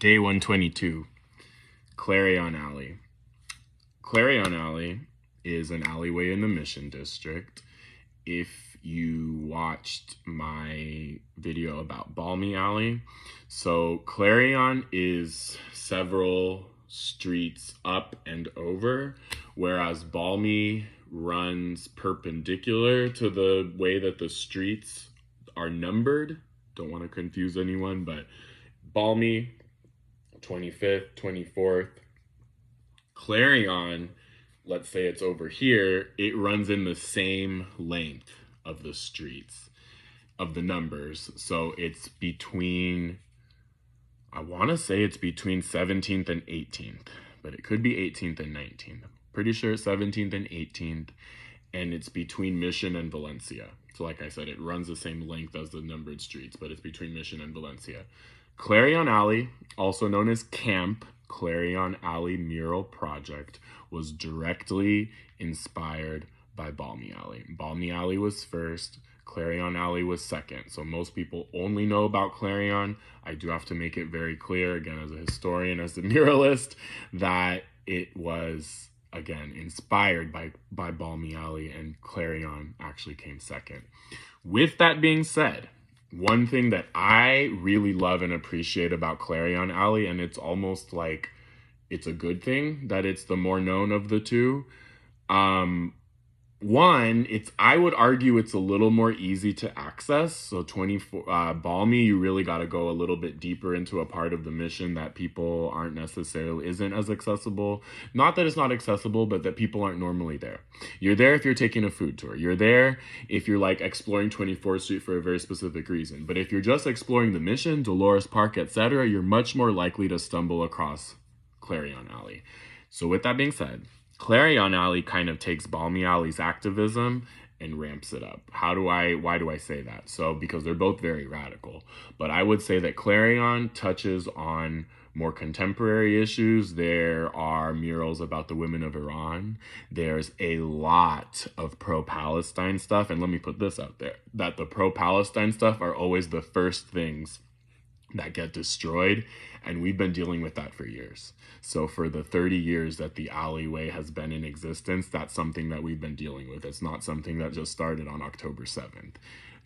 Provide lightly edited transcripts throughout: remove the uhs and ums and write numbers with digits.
Day 122, Clarion Alley. Clarion Alley is an alleyway in the Mission District. If you watched my video about Balmy Alley, so Clarion is several streets up and over, whereas Balmy runs perpendicular to the way that the streets are numbered. Don't want to confuse anyone, but Balmy, 25th, 24th. Clarion, let's say it's over here, it runs in the same length of the streets, of the numbers. So it's between, I want to say it's between 17th and 18th, but it could be 18th and 19th. Pretty sure it's 17th and 18th, and it's between Mission and Valencia. So like I said, it runs the same length as the numbered streets, but it's between Mission and Valencia. Clarion Alley, also known as Camp Clarion Alley Mural Project, was directly inspired by Balmy Alley. Balmy Alley was first, Clarion Alley was second. So most people only know about Clarion. I do have to make it very clear, again, as a historian, as a muralist, that it was, again, inspired by Balmy Alley, and Clarion actually came second. With that being said, one thing that I really love and appreciate about Clarion Alley, and it's almost like it's a good thing that it's the more known of the two. One, I would argue it's a little more easy to access. So Balmy, you really got to go a little bit deeper into a part of the Mission that people isn't as accessible. Not that it's not accessible, but that people aren't normally there. You're there if you're taking a food tour. You're there if you're like exploring 24th Street for a very specific reason. But if you're just exploring the Mission, Dolores Park, etc., you're much more likely to stumble across Clarion Alley. So with that being said, Clarion Alley kind of takes Balmy Alley's activism and ramps it up. Why do I say that? So because they're both very radical, but I would say that Clarion touches on more contemporary issues. There are murals about the women of Iran. There's a lot of pro-Palestine stuff. And let me put this out there, that the pro-Palestine stuff are always the first things that get destroyed, and we've been dealing with that for years. So for the 30 years that the alleyway has been in existence, that's something that we've been dealing with. It's not something that just started on October 7th.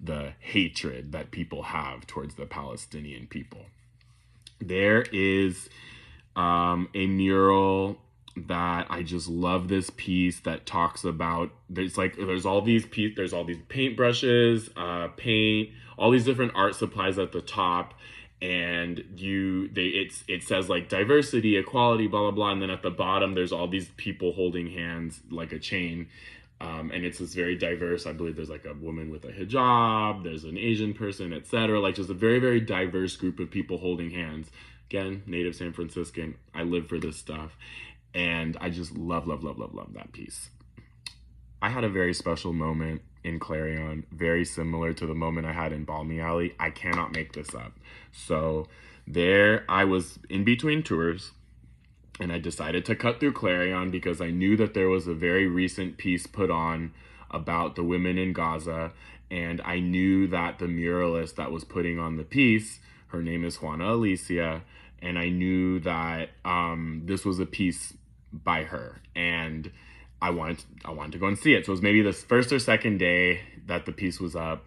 The hatred that people have towards the Palestinian people. There is a mural that I just love, this piece that talks about, there's all these paintbrushes, paint, all these different art supplies at the top, and it says like diversity, equality, blah blah blah, and then at the bottom there's all these people holding hands like a chain, and it's this very diverse, I believe there's like a woman with a hijab, there's an Asian person, etc., like just a very, very diverse group of people holding hands. Again, native San Franciscan, I live for this stuff, and I just love that piece. I had a very special moment in Clarion, very similar to the moment I had in Balmy Alley. I cannot make this up. So there I was in between tours, and I decided to cut through Clarion because I knew that there was a very recent piece put on about the women in Gaza, and I knew that the muralist that was putting on the piece, her name is Juana Alicia, and I knew that this was a piece by her, and I wanted to go and see it. So it was maybe the first or second day that the piece was up.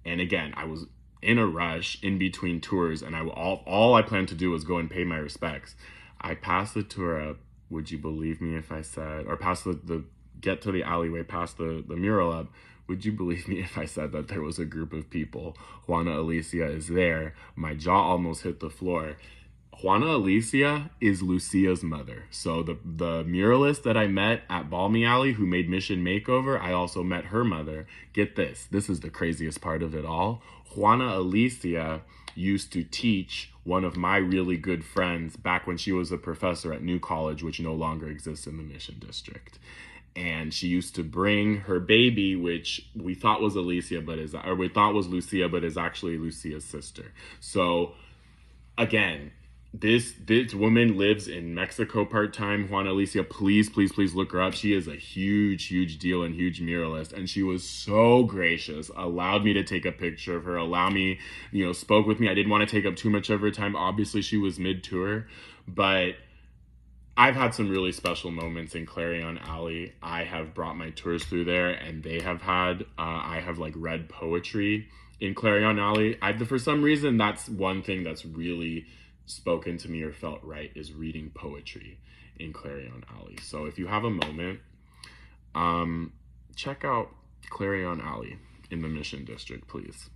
And again, I was in a rush in between tours, and all I planned to do was go and pay my respects. I passed the tour up, would you believe me if I said, or past get to the alleyway, past the mural up, would you believe me if I said that there was a group of people? Juana Alicia is there. My jaw almost hit the floor. Juana Alicia is Lucia's mother. So the muralist that I met at Balmy Alley who made Mission Makeover, I also met her mother. Get this is the craziest part of it all. Juana Alicia used to teach one of my really good friends back when she was a professor at New College, which no longer exists in the Mission District. And she used to bring her baby, which we thought was Lucia, but is actually Lucia's sister. So again, this woman lives in Mexico part-time. Juana Alicia, please look her up. She is a huge deal and huge muralist, and she was so gracious, allowed me to take a picture of her, allow me, spoke with me. I didn't want to take up too much of her time. Obviously she was mid-tour, but I've had some really special moments in Clarion Alley. I have brought my tours through there, and they have had, I have like read poetry in Clarion Alley. For some reason, that's one thing that's really spoken to me or felt right, is reading poetry in Clarion Alley. So if you have a moment, check out Clarion Alley in the Mission District, please.